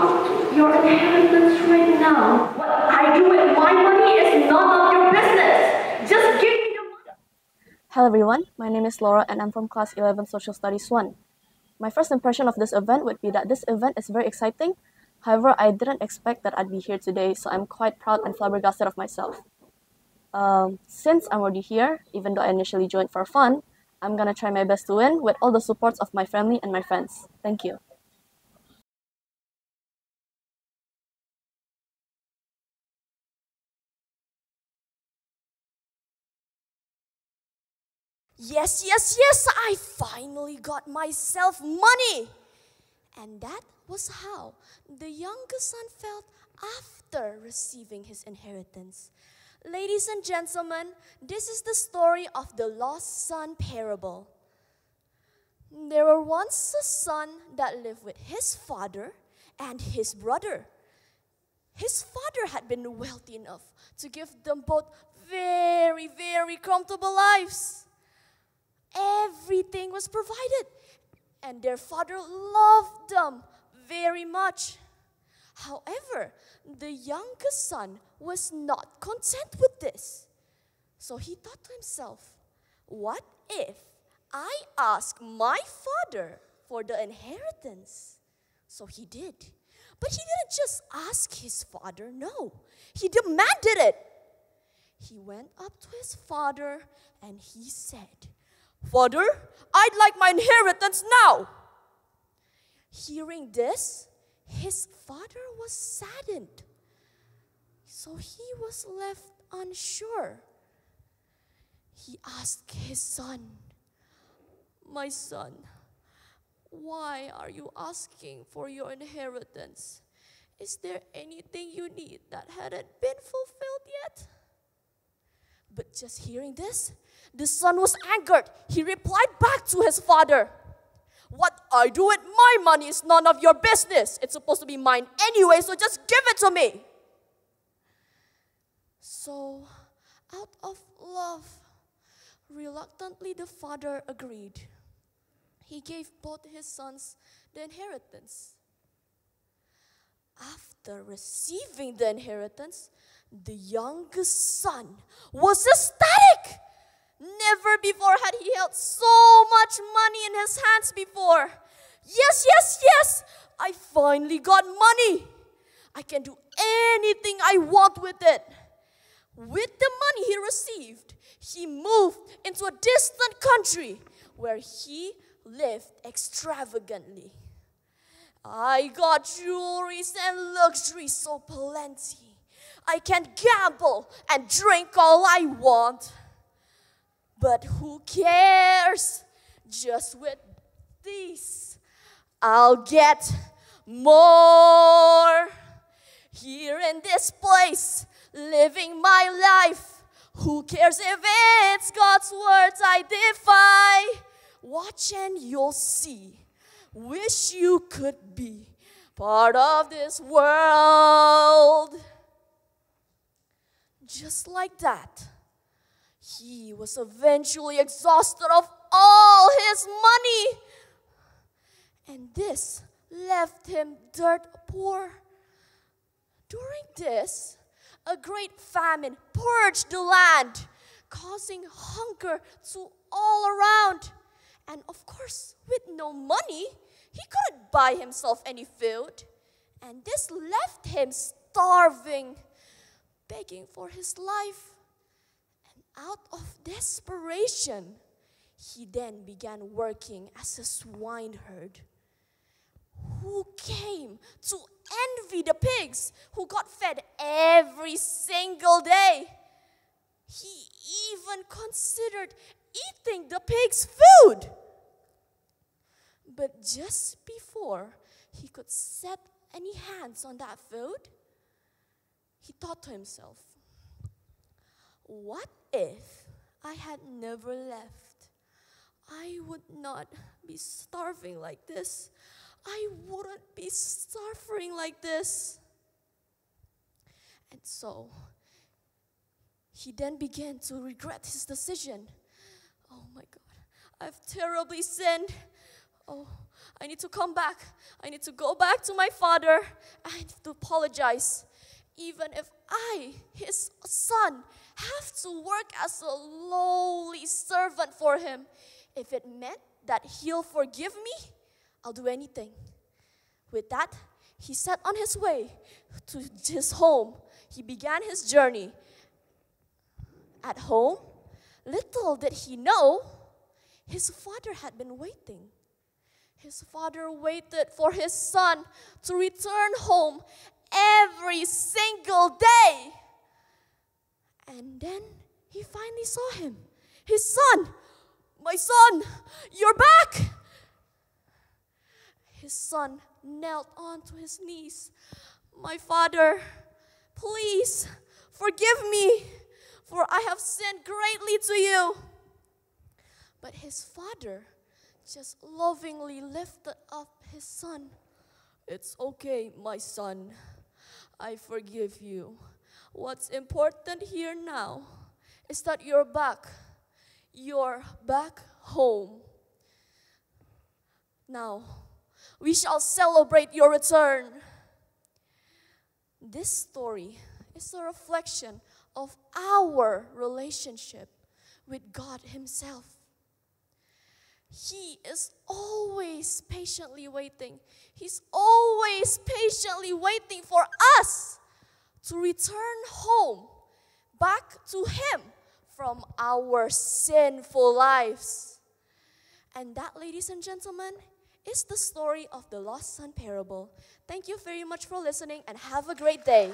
up your inheritance right now. What I do with my money is none of your business. Just give me the money. Hello everyone, my name is Laura and I'm from class 11 Social Studies 1. My first impression of this event would be that this event is very exciting. However, I didn't expect that I'd be here today, so I'm quite proud and flabbergasted of myself. Since I'm already here, even though I initially joined for fun, I'm gonna try my best to win with all the supports of my family and my friends. Thank you. Yes, I finally got myself money. And that was how the youngest son felt after receiving his inheritance. Ladies and gentlemen, this is the story of the lost son parable. There were once a son that lived with his father and his brother. His father had been wealthy enough to give them both very, very comfortable lives. Everything was provided, and their father loved them very much. However, the youngest son was not content with this. So he thought to himself, what if I ask my father for the inheritance? So he did. But he didn't just ask his father, no. He demanded it. He went up to his father and he said, Father, I'd like my inheritance now. Hearing this, his father was saddened. So he was left unsure. He asked his son, My son, why are you asking for your inheritance? Is there anything you need that hadn't been fulfilled yet? But just hearing this, the son was angered. He replied back to his father, What I do with my money is none of your business. It's supposed to be mine anyway, so just give it to me. So, out of love, reluctantly the father agreed. He gave both his sons the inheritance. After receiving the inheritance, the youngest son was ecstatic. Never before had he held so much money in his hands before. Yes, I finally got money. I can do anything I want with it. With the money he received, he moved into a distant country where he lived extravagantly. I got jewelries and luxuries so plenty. I can gamble and drink all I want. But who cares? Just with these, I'll get more. Here in this place, living my life. Who cares if it's God's words I defy? Watch and you'll see. Wish you could be part of this world. Just like that, he was eventually exhausted of all his money. And this left him dirt poor. During this, a great famine purged the land, causing hunger to all around. And of course, with no money, he couldn't buy himself any food. And this left him starving, begging for his life. And out of desperation, he then began working as a swineherd who came to envy the pigs who got fed every single day. He even considered eating the pigs' food. But just before he could set any hands on that food, he thought to himself, what if I had never left? I would not be starving like this. I wouldn't be suffering like this. And so, he then began to regret his decision. Oh my God, I've terribly sinned. Oh, I need to come back. I need to go back to my father. I need to apologize. Even if I, his son, have to work as a lowly servant for him, if it meant that he'll forgive me, I'll do anything. With that, he set on his way to his home. He began his journey. At home, little did he know, his father had been waiting. His father waited for his son to return home every single day. And then he finally saw him. His son, my son, you're back. His son knelt onto his knees. My father, please forgive me, for I have sinned greatly to you. But his father just lovingly lifted up his son. It's okay, my son. I forgive you. What's important here now is that you're back. You're back home. Now, we shall celebrate your return. This story is a reflection of our relationship with God Himself. He is always patiently waiting. He's always patiently waiting for us to return home, back to Him from our sinful lives. And that, ladies and gentlemen, is the story of the lost son parable. Thank you very much for listening and have a great day.